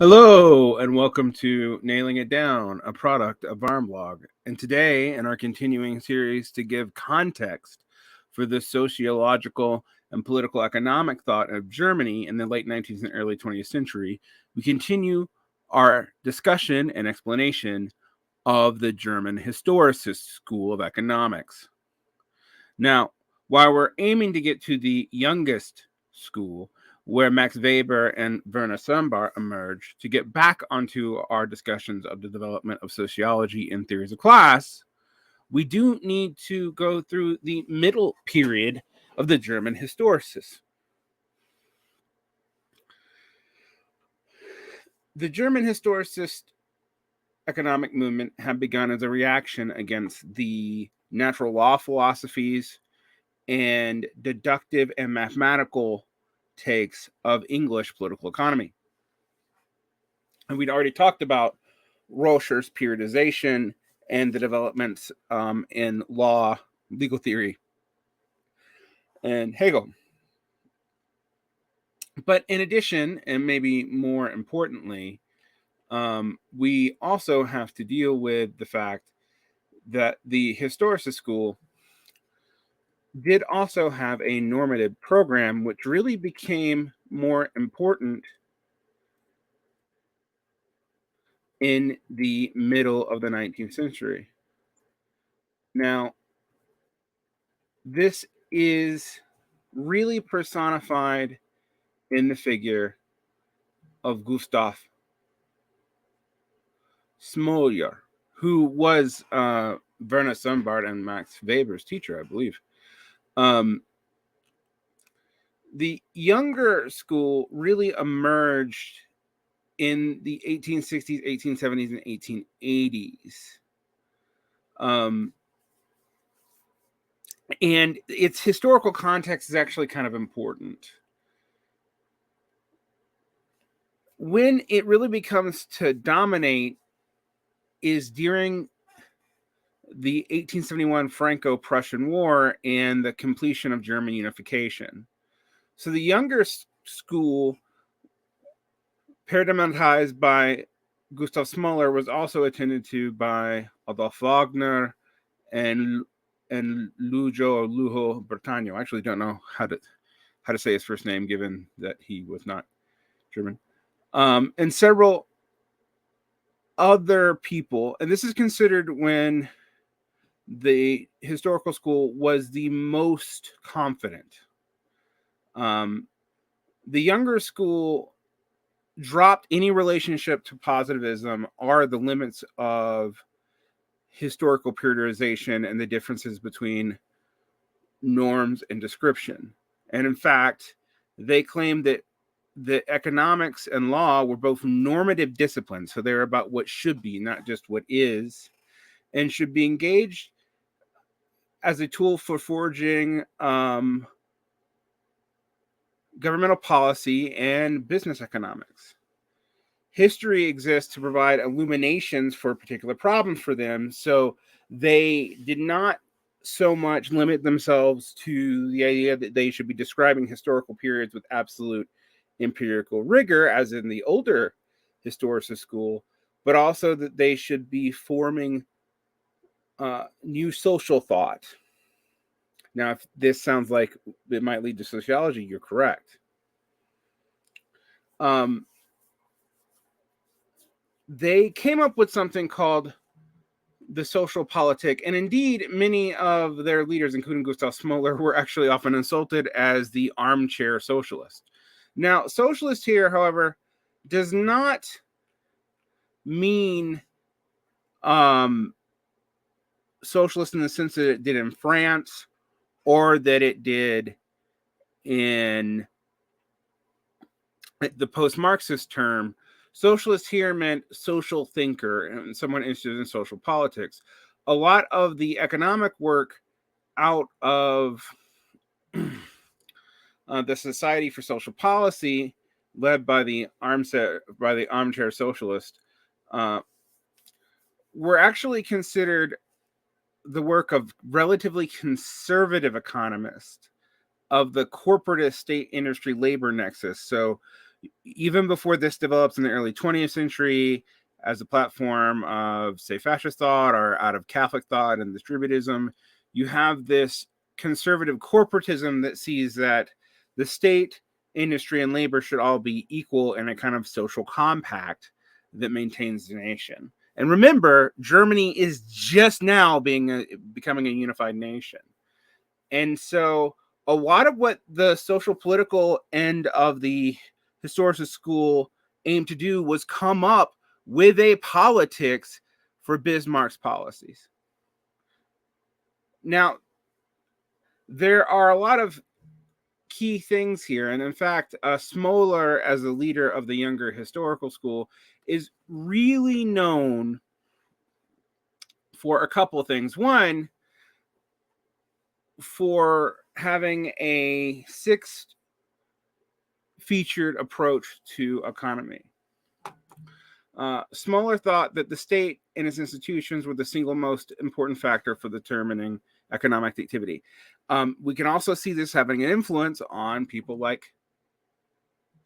Hello, and welcome to Nailing It Down, a product of Humblot. And today, in our continuing series to give context for the sociological and political economic thought of Germany in the late 19th and early 20th century, we continue our discussion and explanation of the German historicist school of economics. Now, while we're aiming to get to the youngest school, where Max Weber and Werner Sombart emerged, to get back onto our discussions of the development of sociology and theories of class, we do need to go through the middle period of the German historicists. The German historicist economic movement had begun as a reaction against the natural law philosophies and deductive and mathematical takes of English political economy. And we'd already talked about Roscher's periodization and the developments in law, legal theory, and Hegel. But in addition, and maybe more importantly, we also have to deal with the fact that the historicist school did also have a normative program, which really became more important in the middle of the 19th century. Now, this is really personified in the figure of Gustav Schmoller, who was Werner Sombart and Max Weber's teacher, I believe. The younger school really emerged in the 1860s, 1870s, and 1880s. And its historical context is actually kind of important. When it really becomes to dominate is during the 1871 Franco-Prussian War and the completion of German unification. So the younger school, paradigmatized by Gustav Schmoller, was also attended to by Adolf Wagner and Lujo Bertagno. I actually don't know how to say his first name, given that he was not German. And several other people, and this is considered when the historical school was the most confident. The younger school dropped any relationship to positivism or the limits of historical periodization and the differences between norms and description. And in fact, they claimed that the economics and law were both normative disciplines. So they're about what should be, not just what is, and should be engaged as a tool for forging governmental policy and business economics. History exists to provide illuminations for particular problems for them, so they did not so much limit themselves to the idea that they should be describing historical periods with absolute empirical rigor, as in the older historicist school, but also that they should be forming new social thought. Now, if this sounds like it might lead to sociology, you're correct. They came up with something called the social politic, and indeed, many of their leaders, including Gustav Schmoller, were actually often insulted as the armchair socialist. Now, socialist here, however, does not mean socialist in the sense that it did in France or that it did in the post-Marxist term. Socialist here meant social thinker and someone interested in social politics. A lot of the economic work out of the Society for Social Policy, led by the armchair socialist, were actually considered the work of relatively conservative economists of the corporatist state industry labor nexus. So even before this develops in the early 20th century as a platform of, say, fascist thought or out of Catholic thought and distributism, you have this conservative corporatism that sees that the state, industry, and labor should all be equal in a kind of social compact that maintains the nation. And remember, Germany is just now becoming a unified nation. And so a lot of what the social political end of the historicist school aimed to do was come up with a politics for Bismarck's policies. Now, there are a lot of key things here. And in fact, Schmoller, as the leader of the younger historical school, is really known for a couple of things. One, for having a sixth featured approach to economy. Schmoller thought that the state and its institutions were the single most important factor for determining economic activity. We can also see this having an influence on people like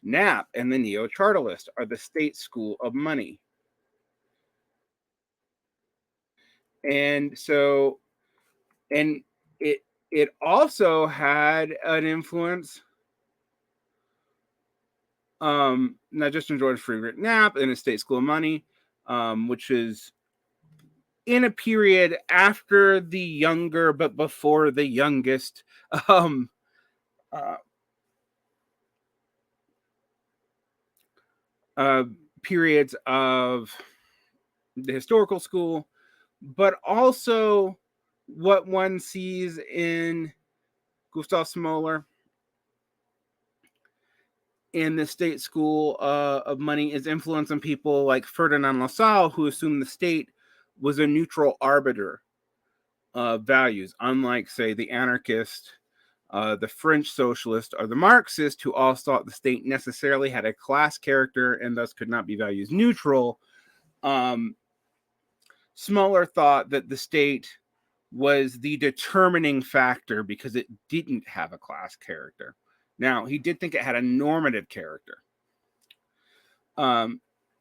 Knapp and the neo-chartalists, are the state school of money. And so, and it also had an influence, not just in George Frederick Knapp and his state school of money, which is in a period after the younger but before the youngest periods of the historical school, but also what one sees in Gustav Schmoller in the state school of money is influence on people like Ferdinand Lassalle, who assumed the state was a neutral arbiter of values, unlike, say, the anarchist, the French socialist, or the Marxist, who all thought the state necessarily had a class character and thus could not be values neutral. Schmoller thought that the state was the determining factor because it didn't have a class character. Now, he did think it had a normative character.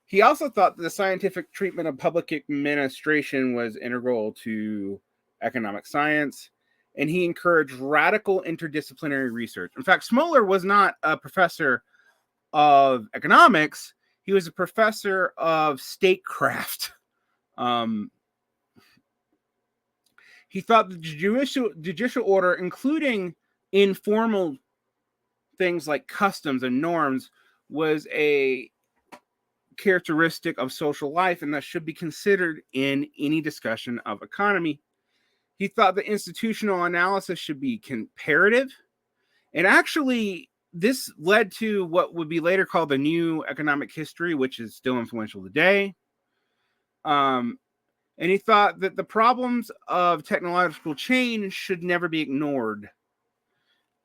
He also thought that the scientific treatment of public administration was integral to economic science, and he encouraged radical interdisciplinary research. In fact, Schmoller was not a professor of economics. He was a professor of statecraft. He thought the judicial order, including informal things like customs and norms, was a characteristic of social life and that should be considered in any discussion of economy. He thought the institutional analysis should be comparative. And actually, this led to what would be later called the new economic history, which is still influential today. And he thought that the problems of technological change should never be ignored,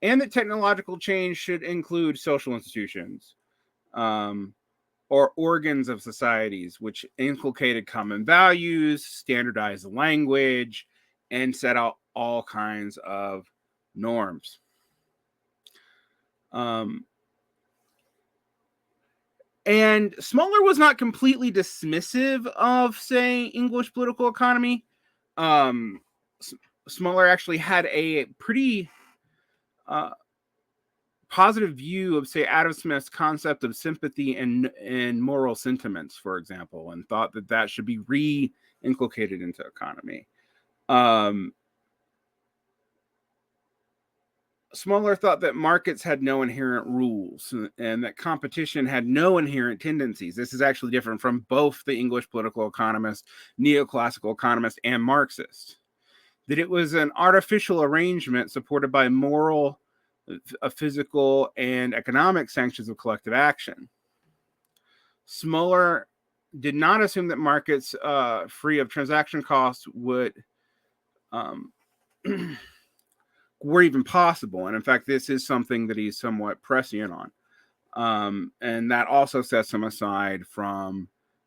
and that technological change should include social institutions or organs of societies which inculcated common values, standardized language, and set out all kinds of norms. And Schmoller was not completely dismissive of, say, English political economy. Schmoller actually had a pretty positive view of, say, Adam Smith's concept of sympathy and moral sentiments, for example, and thought that that should be re-inculcated into economy. Schmoller thought that markets had no inherent rules and that competition had no inherent tendencies. This is actually different from both the English political economist, neoclassical economist, and Marxist. That it was an artificial arrangement supported by moral, physical, and economic sanctions of collective action. Schmoller did not assume that markets free of transaction costs would were even possible. And in fact, this is something that he's somewhat prescient on. And that also sets him aside from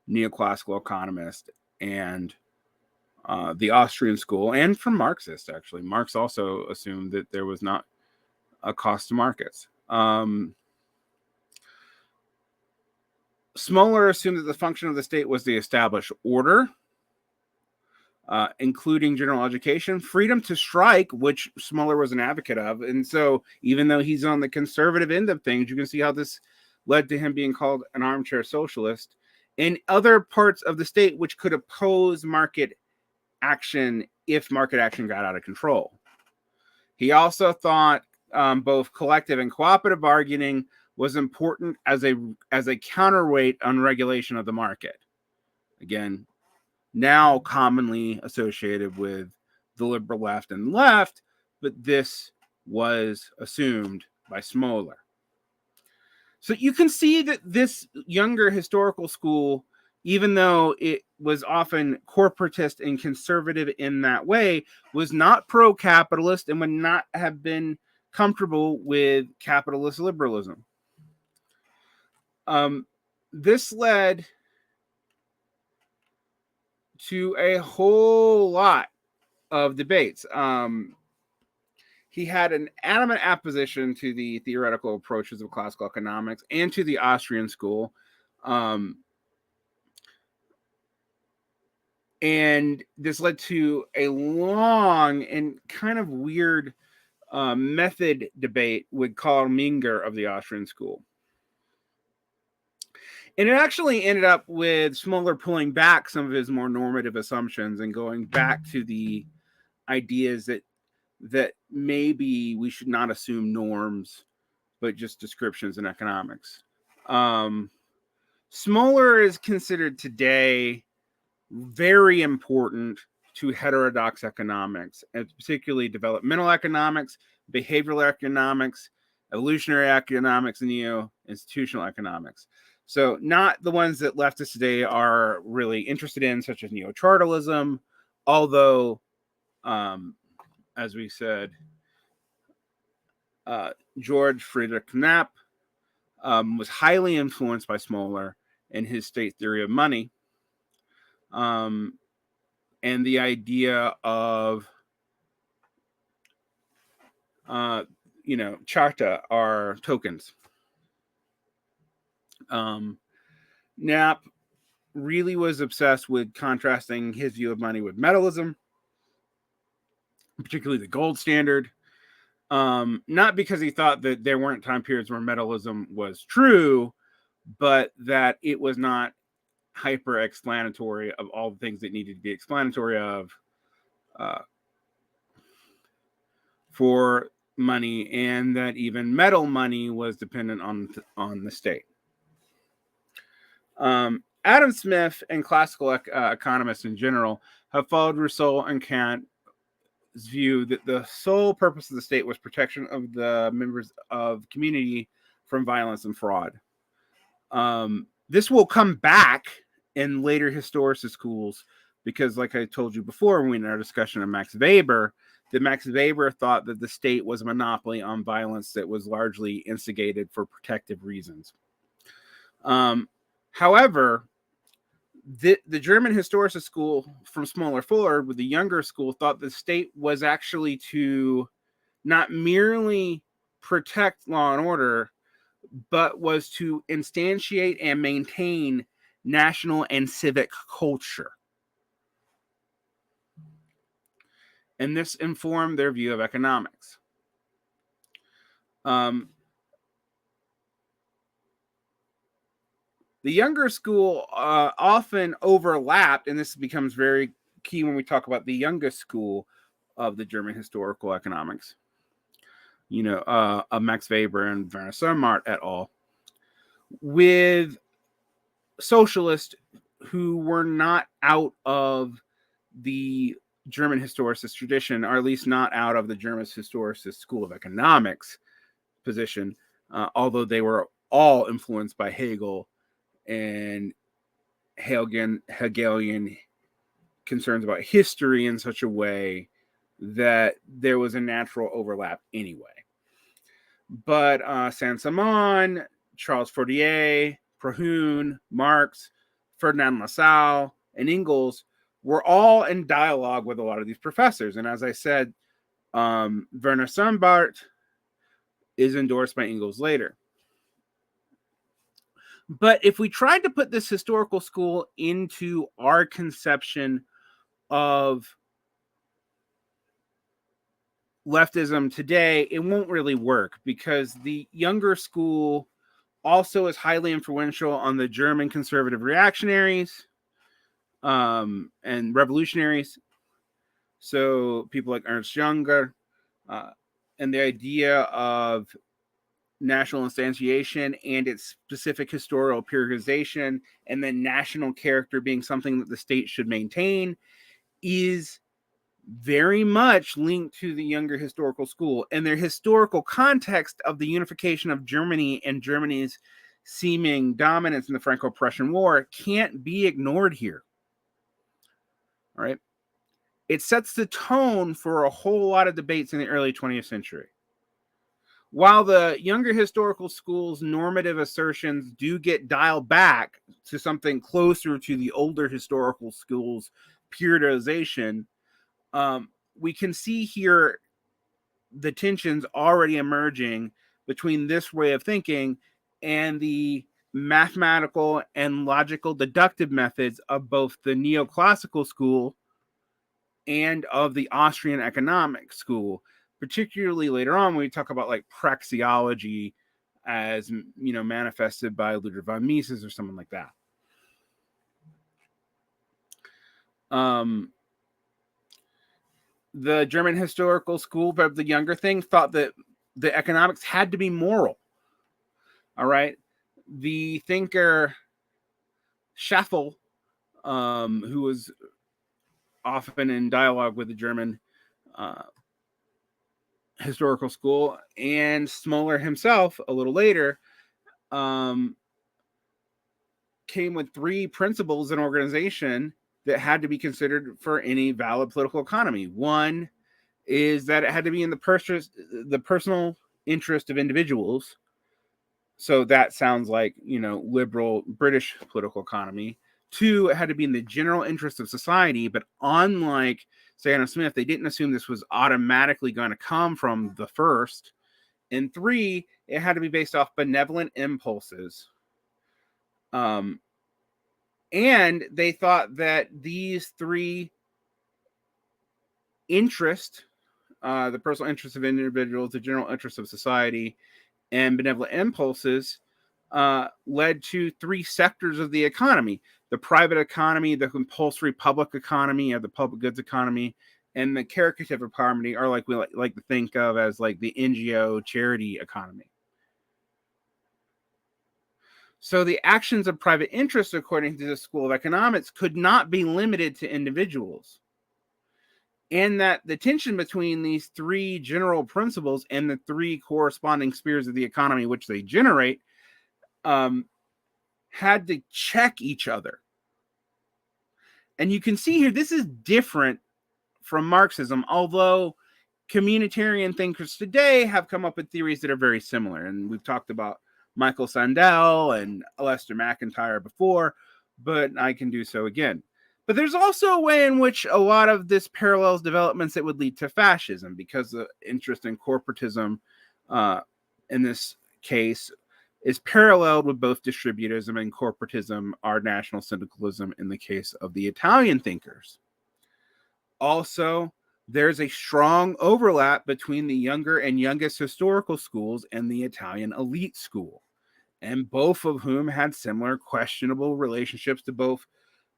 neoclassical economists and the Austrian school, and from Marxists, actually. Marx also assumed that there was not a cost to markets. Schmoller assumed that the function of the state was to establish order, including general education, freedom to strike, which Schmoller was an advocate of. And so even though he's on the conservative end of things, you can see how this led to him being called an armchair socialist, and other parts of the state which could oppose market action if market action got out of control. He also thought both collective and cooperative bargaining was important as a counterweight on regulation of the market. Again, now commonly associated with the liberal left and left, but this was assumed by Schmoller. So you can see that this younger historical school, even though it was often corporatist and conservative in that way, was not pro-capitalist and would not have been comfortable with capitalist liberalism. This led to a whole lot of debates. He had an adamant opposition to the theoretical approaches of classical economics and to the Austrian school. And this led to a long and kind of weird method debate with Karl Menger of the Austrian school. And it actually ended up with Schmoller pulling back some of his more normative assumptions and going back to the ideas that maybe we should not assume norms, but just descriptions in economics. Schmoller is considered today very important to heterodox economics, and particularly developmental economics, behavioral economics, evolutionary economics, and neo-institutional economics. So not the ones that leftists today are really interested in, such as neo-chartalism, although, as we said, George Friedrich Knapp was highly influenced by Schmoller and his state theory of money, and the idea of, charta are tokens. Knapp really was obsessed with contrasting his view of money with metallism, particularly the gold standard. Not because he thought that there weren't time periods where metallism was true, but that it was not hyper-explanatory of all the things that needed to be explanatory of for money, and that even metal money was dependent on the state. Adam Smith and classical economists in general have followed Rousseau and Kant's view that the sole purpose of the state was protection of the members of community from violence and fraud. This will come back in later historicist schools because, like I told you before, when we had our discussion of Max Weber, that Max Weber thought that the state was a monopoly on violence that was largely instigated for protective reasons. However, the German historicist school from Schmoller forward, with the younger school, thought the state was actually to not merely protect law and order, but was to instantiate and maintain national and civic culture. And this informed their view of economics. The younger school often overlapped, and this becomes very key when we talk about the youngest school of the German historical economics, of Max Weber and Werner Sommart et al., with socialists who were not out of the German historicist tradition, or at least not out of the German historicist school of economics position, although they were all influenced by Hegel and Hegelian concerns about history in such a way that there was a natural overlap anyway. But Saint-Simon, Charles Fourier, Proudhon, Marx, Ferdinand Lassalle, and Engels were all in dialogue with a lot of these professors. And as I said, Werner Sommart is endorsed by Engels later. But if we tried to put this historical school into our conception of leftism today, it won't really work, because the younger school also is highly influential on the German conservative reactionaries and revolutionaries. So people like Ernst Jünger, and the idea of national instantiation and its specific historical periodization, and then national character being something that the state should maintain, is very much linked to the younger historical school, and their historical context of the unification of Germany and Germany's seeming dominance in the Franco-Prussian War can't be ignored here. All right. It sets the tone for a whole lot of debates in the early 20th century. While the younger historical school's normative assertions do get dialed back to something closer to the older historical school's periodization, we can see here the tensions already emerging between this way of thinking and the mathematical and logical deductive methods of both the neoclassical school and of the Austrian economic school, particularly later on when we talk about like praxeology as, you know, manifested by Ludwig von Mises or someone like that. The German historical school, but the younger thing, thought that the economics had to be moral. All right. The thinker Schaffel, who was often in dialogue with the German historical school, and Schmoller himself a little later, came with 3 principles in organization that had to be considered for any valid political economy. One is that it had to be in the personal interest of individuals. So that sounds like, you know, liberal British political economy. 2, it had to be in the general interest of society. But unlike, say, Adam Smith, they didn't assume this was automatically going to come from the first. And 3, it had to be based off benevolent impulses. And they thought that these 3 interests, the personal interests of individuals, the general interests of society, and benevolent impulses, led to 3 sectors of the economy: the private economy, the compulsory public economy, or the public goods economy, and the caritative economy, or like we like to think of as like the NGO charity economy. So the actions of private interests, according to the School of Economics, could not be limited to individuals. And that the tension between these 3 general principles and the 3 corresponding spheres of the economy which they generate had to check each other. And you can see here, this is different from Marxism, although communitarian thinkers today have come up with theories that are very similar. And we've talked about Michael Sandel and Lester McIntyre before, but I can do so again. But there's also a way in which a lot of this parallels developments that would lead to fascism, because the interest in corporatism in this case is paralleled with both distributism and corporatism, or national syndicalism in the case of the Italian thinkers. Also, there's a strong overlap between the younger and youngest historical schools and the Italian elite school, and both of whom had similar questionable relationships to both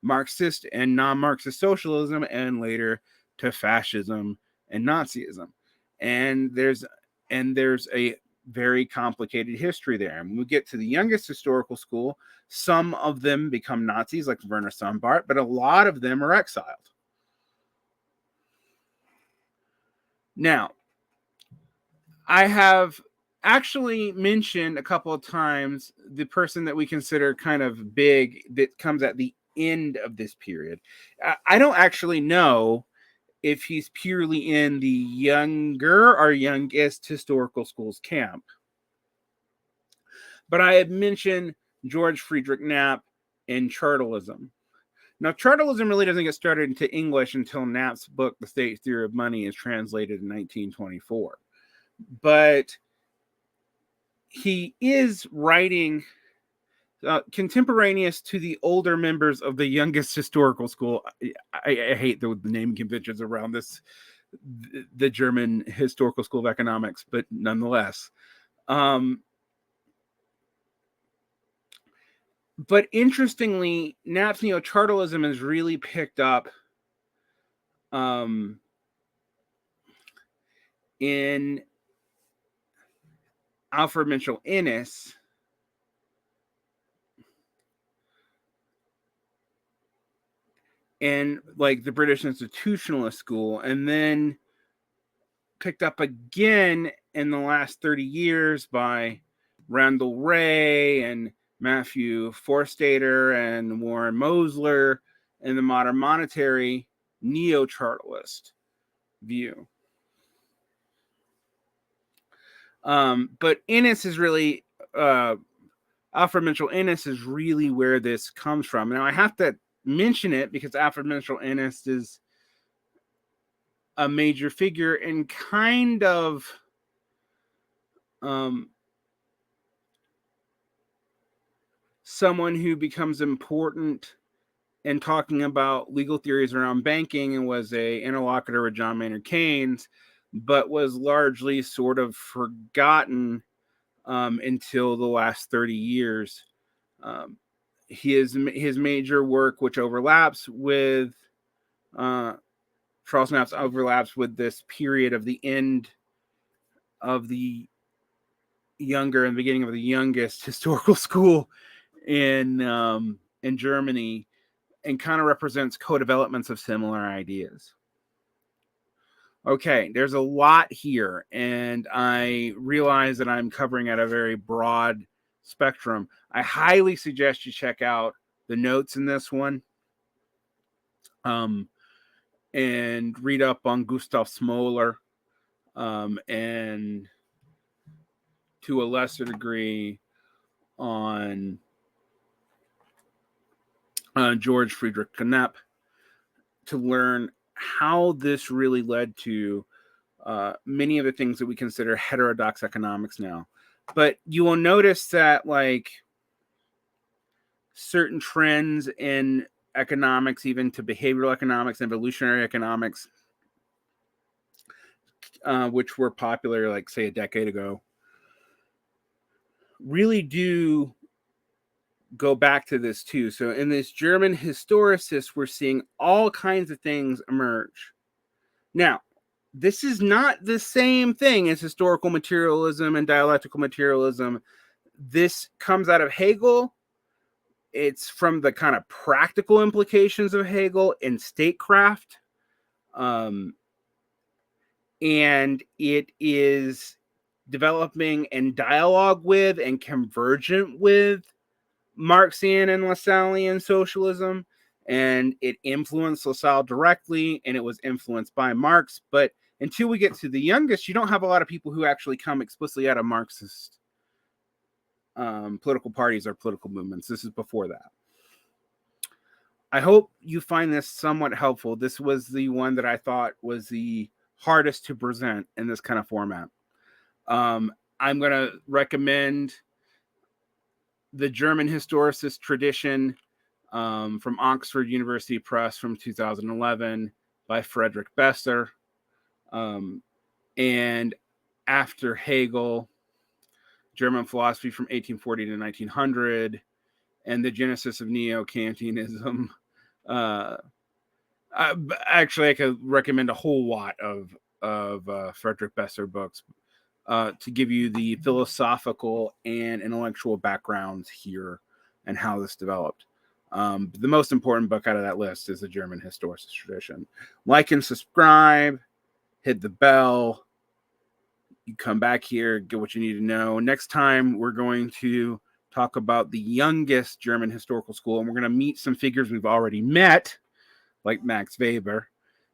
Marxist and non-Marxist socialism, and later to fascism and Nazism. And there's a very complicated history there. And when we get to the youngest historical school, some of them become Nazis, like Werner Sombart, but a lot of them are exiled. Now, I have actually mentioned a couple of times the person that we consider kind of big that comes at the end of this period. I don't actually know if he's purely in the younger or youngest historical schools camp, but I have mentioned George Friedrich Knapp and Chartism. Now, Chartism really doesn't get started into English until Knapp's book, The State Theory of Money, is translated in 1924. But he is writing contemporaneous to the older members of the youngest historical school. I hate the naming conventions around this, the German historical school of economics, but nonetheless. But interestingly, Knapp's neo-chartalism has really picked up in Alfred Mitchell Innes, and like the British institutionalist school, and then picked up again in the last 30 years by Randall Wray and Matthew Forstater and Warren Mosler in the modern monetary neo-chartalist view. But Innes is really, Alfred Mitchell Innes is really where this comes from. Now I have to mention it because Alfred Mitchell Innes is a major figure and kind of someone who becomes important in talking about legal theories around banking, and was a interlocutor with John Maynard Keynes, but was largely sort of forgotten until the last 30 years. His major work, which overlaps with Charles Knapp's, overlaps with this period of the end of the younger and beginning of the youngest historical school in Germany, and kind of represents co-developments of similar ideas. Okay, there's a lot here, and I realize that I'm covering at a very broad spectrum. I highly suggest you check out the notes in this one, and read up on Gustav Schmoller, and to a lesser degree on George Friedrich Knapp, to learn how this really led to many of the things that we consider heterodox economics now. But you will notice that like certain trends in economics, even to behavioral economics, evolutionary economics, which were popular like say a decade ago, really do go back to this too. So in this German historicist, we're seeing all kinds of things emerge. Now, this is not the same thing as historical materialism and dialectical materialism. This comes out of Hegel. It's from the kind of practical implications of Hegel in statecraft. And it is developing in dialogue with and convergent with Marxian and Lassallean socialism, and it influenced Lassalle directly, and it was influenced by Marx. But until we get to the youngest, you don't have a lot of people who actually come explicitly out of Marxist political parties or political movements. This is before that. I hope you find this somewhat helpful. This was the one that I thought was the hardest to present in this kind of format. I'm going to recommend the German historicist tradition from Oxford University Press from 2011 by Frederick Beiser. And After Hegel, German Philosophy from 1840 to 1900, and The Genesis of Neo-Kantianism. Actually, I could recommend a whole lot of Frederick Beiser books to give you the philosophical and intellectual backgrounds here and how this developed. The most important book out of that list is the German historicist tradition. Like and subscribe, hit the bell. You come back here, get what you need to know. Next time, we're going to talk about the youngest German historical school, and we're going to meet some figures we've already met, like Max Weber,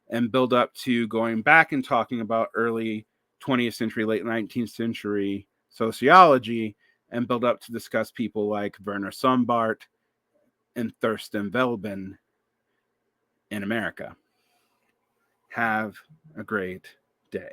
and build up to going back and talking about early 20th century, late 19th century sociology, and build up to discuss people like Werner Sombart and Thorsten Veblen in America. Have a great day.